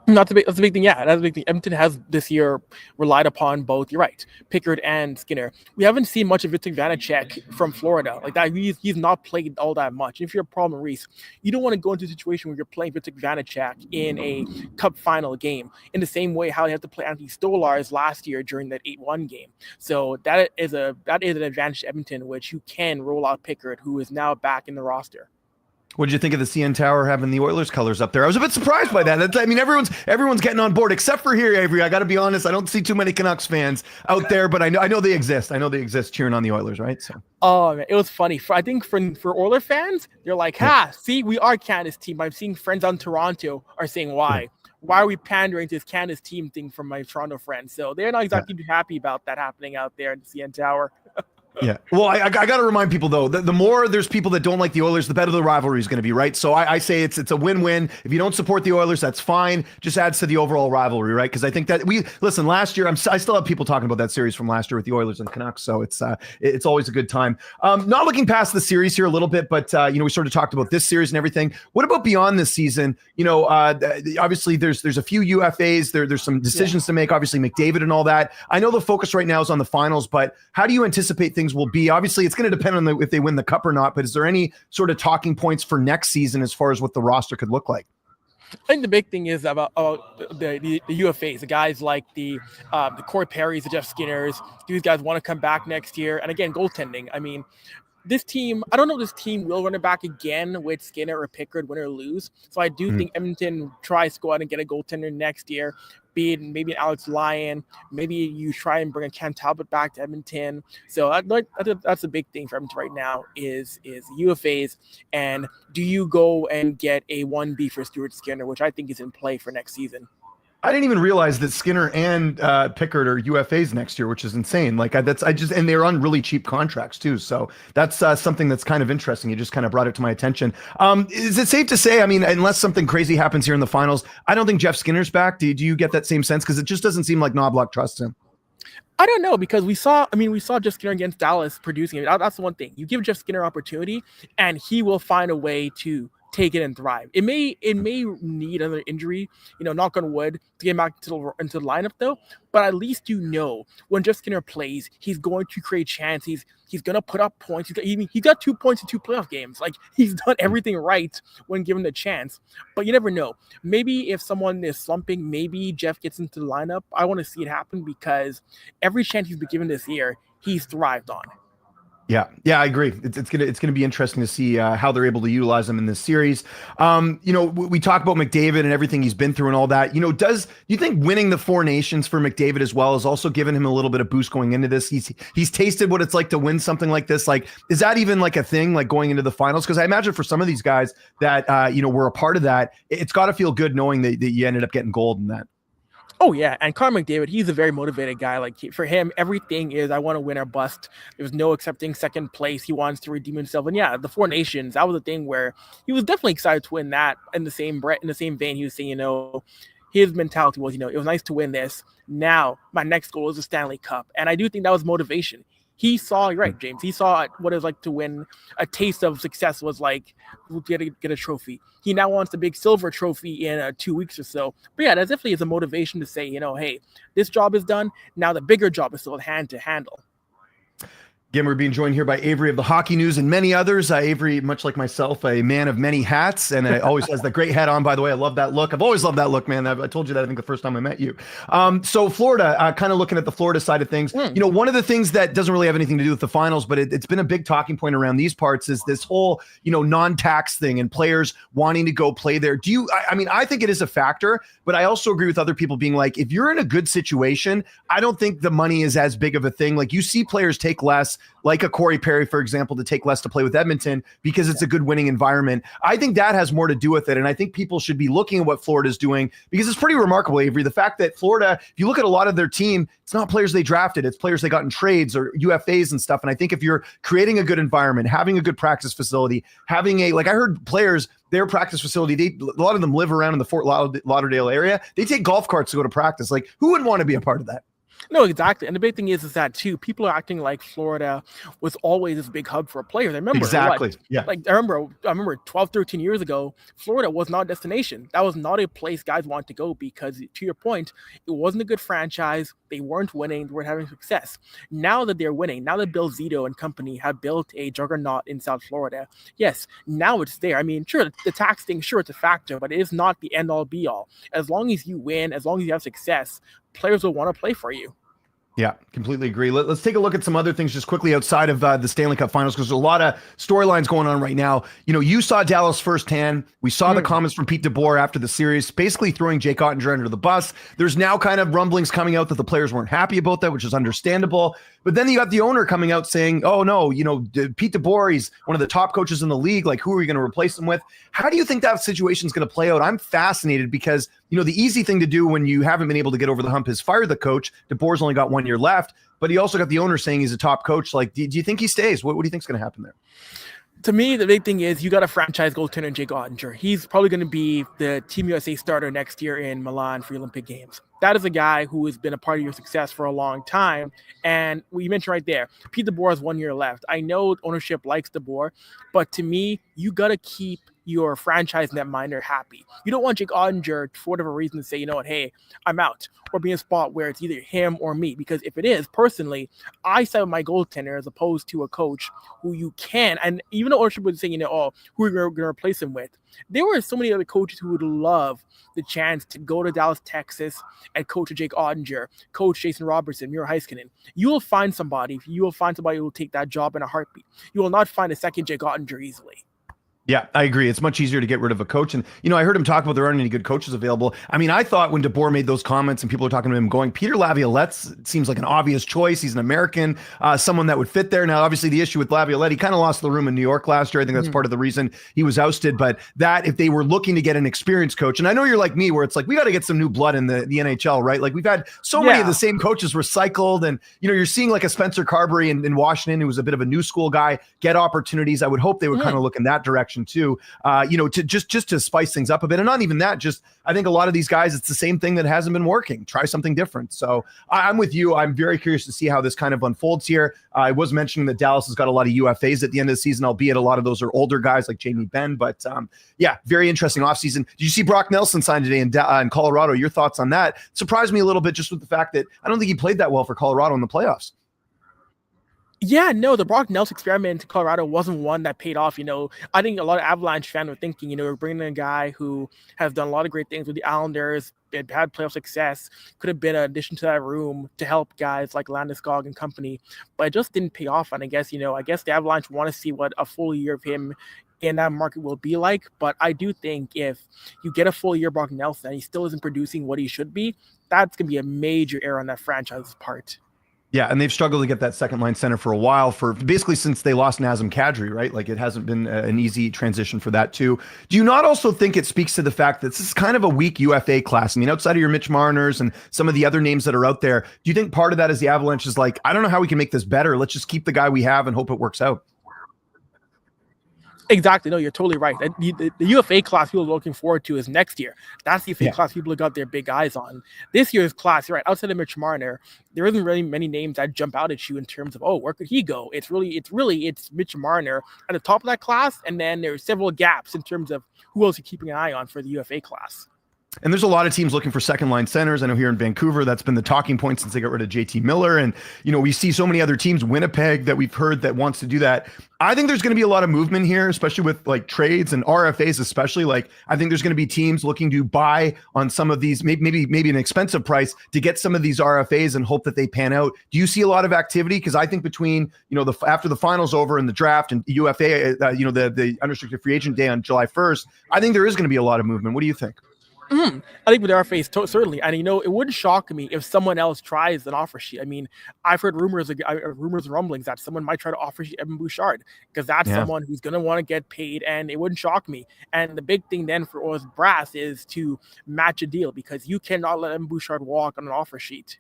That's a big thing. Yeah, that's a big thing. Edmonton has this year relied upon both. You're right, Pickard and Skinner. We haven't seen much of Vitek Vanacek from Florida like that. He's not played all that much. If you're a problem, Reese, you don't want to go into a situation where you're playing Vitek Vanacek in a Cup Final game in the same way how you have to play Anthony Stolarz last year during that 8-1 game. So that is an advantage to Edmonton, which you can roll out Pickard, who is now back in the roster. What did you think of the CN Tower having the Oilers colors up there? I was a bit surprised by that. Everyone's getting on board except for here, Avery. I got to be honest. I don't see too many Canucks fans out there, but I know they exist. I know they exist cheering on the Oilers, right? So. Oh, man, it was funny. I think for Oiler fans, they're like, see, we are Canada's team. I'm seeing friends on Toronto are saying, why? Why are we pandering to this Canada's team thing from my Toronto friends? So they're not exactly happy about that happening out there in the CN Tower. Yeah. Well, I got to remind people, though, the more there's people that don't like the Oilers, the better the rivalry is going to be, right? So I say it's a win-win. If you don't support the Oilers, that's fine. Just adds to the overall rivalry, right? Because I think that last year, I still have people talking about that series from last year with the Oilers and Canucks. So it's always a good time. Not looking past the series here a little bit, but we sort of talked about this series and everything. What about beyond this season? Obviously there's a few UFAs. There's some decisions to make. Obviously McDavid and all that. I know the focus right now is on the finals, but how do you anticipate things will be? Obviously, it's going to depend on if they win the cup or not, but is there any sort of talking points for next season as far as what the roster could look like? I think the big thing is about the UFAs, the guys like the Corey Perrys, the Jeff Skinners. These guys want to come back next year. And again, goaltending. I mean, this team, I don't know if this team will run it back again with Skinner or Pickard, win or lose. So I do think Edmonton tries to go out and get a goaltender next year, be it maybe an Alex Lyon, maybe you try and bring a Cam Talbot back to Edmonton. So that's a big thing for Edmonton right now is UFAs, and do you go and get a 1B for Stuart Skinner, which I think is in play for next season. I didn't even realize that Skinner and Pickard are UFAs next year, which is insane. Like and they're on really cheap contracts too. So that's something that's kind of interesting. You just kind of brought it to my attention. Is it safe to say, I mean, unless something crazy happens here in the finals, I don't think Jeff Skinner's back. Do you get that same sense? Because it just doesn't seem like Knobloch trusts him. I don't know, because we saw Jeff Skinner against Dallas producing it. That's the one thing. You give Jeff Skinner opportunity and he will find a way to take it and thrive. It may need another injury, knock on wood, to get back into the lineup though. But at least when Jeff Skinner plays, he's going to create chances. He's going to put up points. He got 2 points in 2 playoff games. Like, he's done everything right when given the chance. But you never know. Maybe if someone is slumping, maybe Jeff gets into the lineup. I want to see it happen because every chance he's been given this year, he's thrived on. Yeah, I agree. It's gonna be interesting to see how they're able to utilize him in this series. We talk about McDavid and everything he's been through and all that. Do you think winning the 4 Nations for McDavid as well has also given him a little bit of boost going into this? He's tasted what it's like to win something like this. Like, is that even like a thing, like going into the finals? Because I imagine for some of these guys that were a part of that, it's got to feel good knowing that you ended up getting gold in that. Oh, yeah. And Connor McDavid, he's a very motivated guy. Like, for him, everything is, I want to win or bust. There's no accepting second place. He wants to redeem himself. And yeah, the 4 Nations, that was a thing where he was definitely excited to win that. In the same vein, he was saying, his mentality was, it was nice to win this. Now my next goal is the Stanley Cup. And I do think that was motivation. He saw, you're right, James. He saw what it was like to win. A taste of success was like get a trophy. He now wants the big silver trophy in 2 weeks or so. But yeah, that definitely is a motivation to say, hey, this job is done. Now the bigger job is still at hand to handle. Again, we're being joined here by Avry of the Hockey News and many others. Avry, much like myself, a man of many hats, and always has that great hat on, by the way. I love that look. I've always loved that look, man. I told you that, I think, the first time I met you. So Florida, kind of looking at the Florida side of things, one of the things that doesn't really have anything to do with the finals, but it's been a big talking point around these parts is this whole, non-tax thing and players wanting to go play there. I think it is a factor, but I also agree with other people being like, if you're in a good situation, I don't think the money is as big of a thing. Like, you see players take less, like a Corey Perry, for example, to take less to play with Edmonton because it's a good winning environment. I think that has more to do with it. And I think people should be looking at what Florida's doing because it's pretty remarkable, Avry. The fact that Florida, if you look at a lot of their team, it's not players they drafted, it's players they got in trades or UFAs and stuff. And I think if you're creating a good environment, having a good practice facility, having I heard players, their practice facility, a lot of them live around in the Fort Lauderdale area. They take golf carts to go to practice. Like, who wouldn't want to be a part of that? No, exactly. And the big thing is that too, people are acting like Florida was always this big hub for players. I remember exactly. Yeah. Like I remember 12, 13 years ago, Florida was not a destination. That was not a place guys wanted to go because, to your point, it wasn't a good franchise. They weren't winning, they weren't having success. Now that they're winning, now that Bill Zito and company have built a juggernaut in South Florida, yes, now it's there. I mean, sure, the tax thing, sure, it's a factor, but it is not the end all be all. As long as you win, as long as you have success, players will want to play for you. Yeah, completely agree. Let's take a look at some other things just quickly outside of the Stanley Cup Finals because there's a lot of storylines going on right now. You saw Dallas firsthand. We saw the comments from Pete DeBoer after the series, basically throwing Jake Ottinger under the bus. There's now kind of rumblings coming out that the players weren't happy about that, which is understandable. But then you got the owner coming out saying, oh, no, Pete DeBoer, he's one of the top coaches in the league. Like, who are you going to replace him with? How do you think that situation is going to play out? I'm fascinated because, the easy thing to do when you haven't been able to get over the hump is fire the coach. DeBoer's only got 1 year left, but he also got the owner saying he's a top coach. Like, do you think he stays? What do you think is going to happen there? To me, the big thing is you got a franchise goaltender in Jake Ottinger. He's probably going to be the Team USA starter next year in Milan for the Olympic Games. That is a guy who has been a part of your success for a long time. And what you mentioned right there, Pete DeBoer has 1 year left. I know ownership likes DeBoer, but to me, you got to keep your franchise netminder happy. You don't want Jake Ottinger, for whatever reason, to say, you know what, hey, I'm out, or be in a spot where it's either him or me. Because if it is, personally, I side with my goaltender as opposed to a coach who you can, and even though ownership was saying, oh, who are you going to replace him with? There were so many other coaches who would love the chance to go to Dallas, Texas, and coach Jake Ottinger, coach Jason Robertson, Miro Heiskanen. You will find somebody who will take that job in a heartbeat. You will not find a second Jake Ottinger easily. Yeah, I agree. It's much easier to get rid of a coach. And, I heard him talk about there aren't any good coaches available. I mean, I thought when DeBoer made those comments and people were talking to him going, Peter Laviolette seems like an obvious choice. He's an American, someone that would fit there. Now, obviously, the issue with Laviolette, he kind of lost the room in New York last year. I think that's part of the reason he was ousted. But that if they were looking to get an experienced coach, and I know you're like me, where it's like, we got to get some new blood in the NHL, right? Like we've had so many of the same coaches recycled. And, you're seeing like a Spencer Carberry in Washington, who was a bit of a new school guy, get opportunities. I would hope they would kind of look in that direction too. To just to spice things up a bit. And not even that, just I think a lot of these guys, it's the same thing that hasn't been working. Try something different. So I'm with you. I'm very curious to see how this kind of unfolds here. I was mentioning that Dallas has got a lot of UFAs at the end of the season, albeit a lot of those are older guys like Jamie Benn. But very interesting offseason. Did you see Brock Nelson sign today in Colorado? Your thoughts on that? Surprised me a little bit just with the fact that I don't think he played that well for Colorado in the playoffs. Yeah, no, the Brock Nelson experiment in Colorado wasn't one that paid off. I think a lot of Avalanche fans were thinking, we're bringing in a guy who has done a lot of great things with the Islanders, had playoff success, could have been an addition to that room to help guys like Landeskog and company, but it just didn't pay off. And I guess the Avalanche want to see what a full year of him in that market will be like. But I do think if you get a full year of Brock Nelson and he still isn't producing what he should be, that's going to be a major error on that franchise's part. Yeah, and they've struggled to get that second line center for a while, for basically since they lost Nazem Kadri, right? Like it hasn't been an easy transition for that too. Do you not also think it speaks to the fact that this is kind of a weak UFA class? I mean, outside of your Mitch Marners and some of the other names that are out there, do you think part of that is the Avalanche is like, I don't know how we can make this better. Let's just keep the guy we have and hope it works out. Exactly. No, you're totally right. The UFA class people are looking forward to is next year. That's the UFA class people have got their big eyes on. This year's class, you're right, outside of Mitch Marner, there isn't really many names that jump out at you in terms of, where could he go? It's Mitch Marner at the top of that class, and then there's several gaps in terms of who else you're keeping an eye on for the UFA class. And there's a lot of teams looking for second line centers. I know here in Vancouver, that's been the talking point since they got rid of JT Miller. And, we see so many other teams, Winnipeg, that we've heard that wants to do that. I think there's going to be a lot of movement here, especially with like trades and RFAs, especially. Like, I think there's going to be teams looking to buy on some of these, maybe an expensive price to get some of these RFAs and hope that they pan out. Do you see a lot of activity? Because I think between, after the finals over and the draft and UFA, the unrestricted free agent day on July 1st, I think there is going to be a lot of movement. What do you think? I think with RFAs, certainly. And, it wouldn't shock me if someone else tries an offer sheet. I mean, I've heard rumors and rumblings that someone might try to offer sheet Evan Bouchard because that's someone who's going to want to get paid, and it wouldn't shock me. And the big thing then for Oilers brass is to match a deal, because you cannot let Evan Bouchard walk on an offer sheet.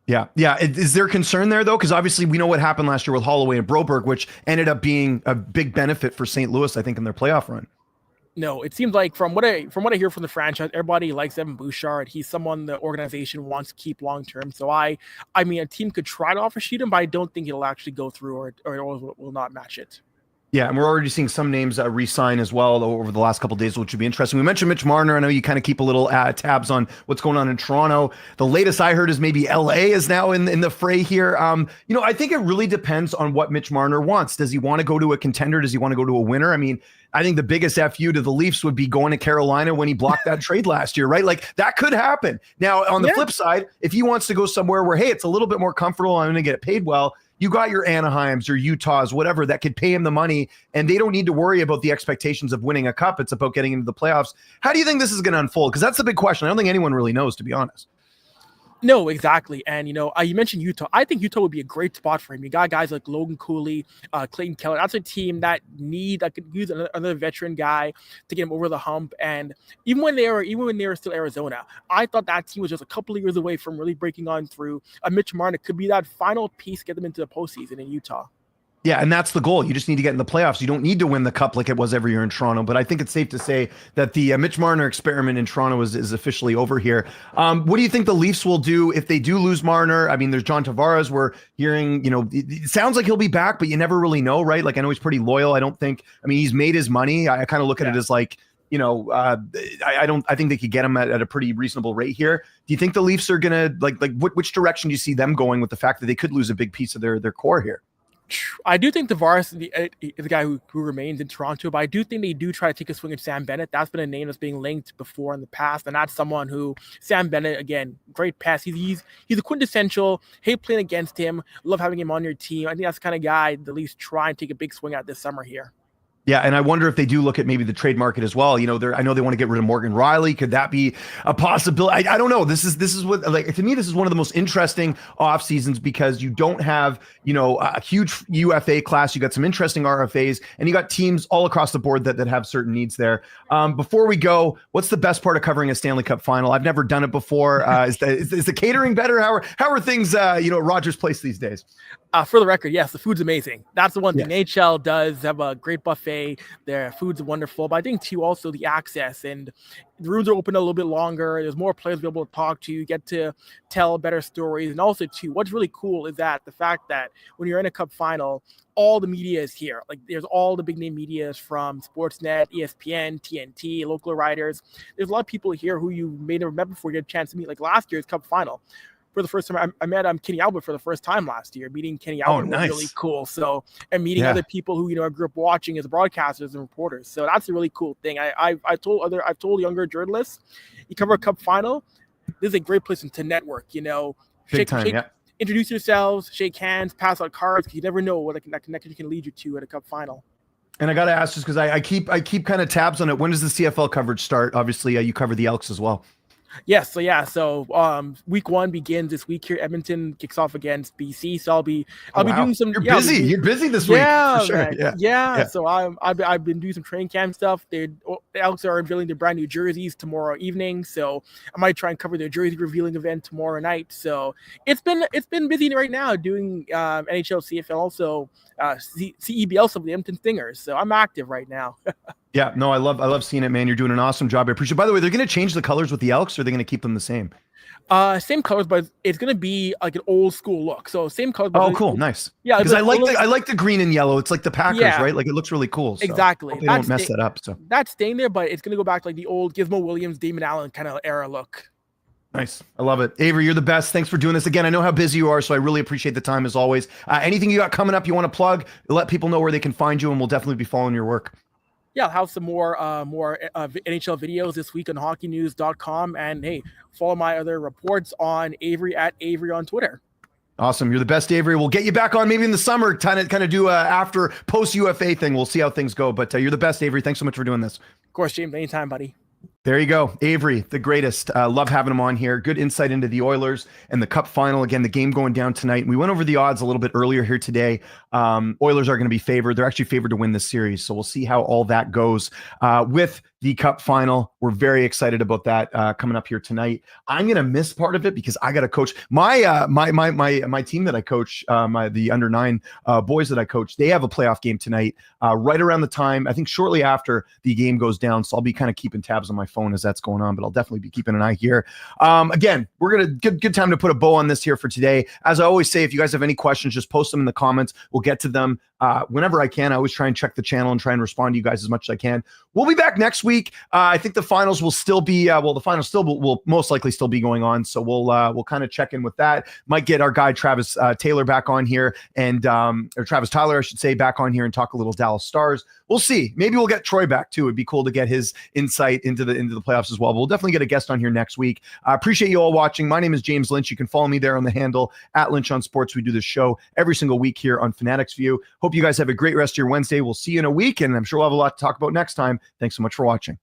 Yeah. Is there concern there, though? Because obviously we know what happened last year with Holloway and Broberg, which ended up being a big benefit for St. Louis, I think, in their playoff run. No, it seems like from what I hear from the franchise, everybody likes Evan Bouchard. He's someone the organization wants to keep long term. So I mean, a team could try to offer sheet him, but I don't think it'll actually go through, or it will not match it. Yeah, and we're already seeing some names re-sign as well over the last couple of days, which would be interesting. We mentioned Mitch Marner. I know you kind of keep a little tabs on what's going on in Toronto. The latest I heard is maybe LA is now in the fray here. I think it really depends on what Mitch Marner wants. Does he want to go to a contender? Does he want to go to a winner? I mean, I think the biggest FU to the Leafs would be going to Carolina when he blocked that trade last year, right? Like that could happen. Now, on the flip side, if he wants to go somewhere where, hey, it's a little bit more comfortable, I'm going to get paid well, you got your Anaheims or Utahs, whatever, that could pay him the money, and they don't need to worry about the expectations of winning a cup. It's about getting into the playoffs. How do you think this is going to unfold? Because that's the big question. I don't think anyone really knows, to be honest. No, exactly. And, you mentioned Utah. I think Utah would be a great spot for him. You got guys like Logan Cooley, Clayton Keller. That's a team that could use another veteran guy to get him over the hump. And even when they were still Arizona, I thought that team was just a couple of years away from really breaking on through. Mitch Marner could be that final piece, get them into the postseason in Utah. Yeah, and that's the goal. You just need to get in the playoffs. You don't need to win the cup like it was every year in Toronto. But I think it's safe to say that the Mitch Marner experiment in Toronto is officially over here. What do you think the Leafs will do if they do lose Marner? I mean, there's John Tavares. We're hearing, it sounds like he'll be back, but you never really know, right? Like, I know he's pretty loyal. I mean, he's made his money. I kind of look at it as like, I think they could get him at a pretty reasonable rate here. Do you think the Leafs are gonna which direction do you see them going with the fact that they could lose a big piece of their core here? I do think Tavares is the guy who remains in Toronto, but I do think they do try to take a swing at Sam Bennett. That's been a name that's being linked before in the past, and that's someone who, Sam Bennett, again, great pass. He's a quintessential, hate playing against him, love having him on your team. I think that's the kind of guy the Leafs try and take a big swing at this summer here. Yeah, and I wonder if they do look at maybe the trade market as well. I know they want to get rid of Morgan Riley. Could that be a possibility? I don't know. This is what, like, to me, this is one of the most interesting off seasons because you don't have, a huge UFA class. You got some interesting RFAs, and you got teams all across the board that have certain needs there. Before we go, what's the best part of covering a Stanley Cup final? I've never done it before. Is the catering better? How are things, at Rogers Place these days? For the record, yes, the food's amazing. That's the one thing. Yes. NHL does have a great buffet. Their food's wonderful, but I think too also the access, and the rooms are open a little bit longer. There's more players to be able to talk to. You get to tell better stories, and also too, what's really cool is that the fact that when you're in a cup final, all the media is here. Like, there's all the big name medias from Sportsnet, ESPN, TNT, local writers. There's a lot of people here who you may never met before. You get a chance to meet. Like last year's cup final. For the first time, I met Kenny Albert for the first time last year. Meeting Kenny Albert was really cool. So, and meeting other people who I grew up watching as broadcasters and reporters. So that's a really cool thing. I've told younger journalists, you cover a cup final, this is a great place to network. Introduce yourselves, shake hands, pass out cards, because you never know what that connection can lead you to at a cup final. And I got to ask, just because I keep kind of tabs on it. When does the CFL coverage start? Obviously, you cover the Elks as well. Yes. So week 1 begins this week here. Edmonton kicks off against BC. So I'll be doing some. You're busy. You're busy this week. Yeah, for sure. Yeah. So I've been doing some training camp stuff. The Elks are unveiling their brand new jerseys tomorrow evening. So I might try and cover their jersey revealing event tomorrow night. So it's been busy right now doing NHL, CFL, also CEBL, some of the Edmonton Stingers. So I'm active right now. Yeah, no, I love seeing it, man. You're doing an awesome job. I appreciate it. By the way, they're going to change the colors with the Elks, or are they going to keep them the same? Same colors, but it's going to be like an old school look. So same colors. Oh, cool. Nice. Yeah. Because I like the green and yellow. It's like the Packers, right? Like, it looks really cool. So exactly. They don't mess that up. So that's staying there, but it's going to go back to like the old Gizmo Williams, Damon Allen kind of era look. Nice. I love it. Avery, you're the best. Thanks for doing this. Again, I know how busy you are, so I really appreciate the time as always. Anything you got coming up you want to plug, let people know where they can find you, and we'll definitely be following your work. Yeah, I'll have some more NHL videos this week on hockeynews.com. And hey, follow my other reports on Avry at Avry on Twitter. Awesome. You're the best, Avery. We'll get you back on maybe in the summer, kind of do after post UFA thing. We'll see how things go. But you're the best, Avery. Thanks so much for doing this. Of course, James. Anytime, buddy. There you go. Avery, the greatest. Love having him on here. Good insight into the Oilers and the Cup final. Again, the game going down tonight. We went over the odds a little bit earlier here today. Oilers are going to be favored. They're actually favored to win this series. So we'll see how all that goes with the Cup final. We're very excited about that coming up here tonight. I'm going to miss part of it because I got to coach my team that I coach, the under 9 boys that I coach. They have a playoff game tonight right around the time, I think shortly after the game goes down. So I'll be kind of keeping tabs on my phone as that's going on, but I'll definitely be keeping an eye here. Again, we're going to good time to put a bow on this here for today. As I always say, if you guys have any questions, just post them in the comments. We'll get to them whenever I can. I always try and check the channel and try and respond to you guys as much as I can. We'll be back next week. I think the finals will still be, the finals still will most likely still be going on. So we'll kind of check in with that. Might get our guy, Travis Taylor, back on here or Travis Tyler, I should say, back on here and talk a little Dallas Stars. We'll see. Maybe we'll get Troy back too. It'd be cool to get his insight into the playoffs as well. But we'll definitely get a guest on here next week. I appreciate you all watching. My name is James Lynch. You can follow me there on the handle at Lynch on Sports. We do this show every single week here on Fanatics View. Hope you guys have a great rest of your Wednesday. We'll see you in a week, and I'm sure we'll have a lot to talk about next time. Thanks so much for watching.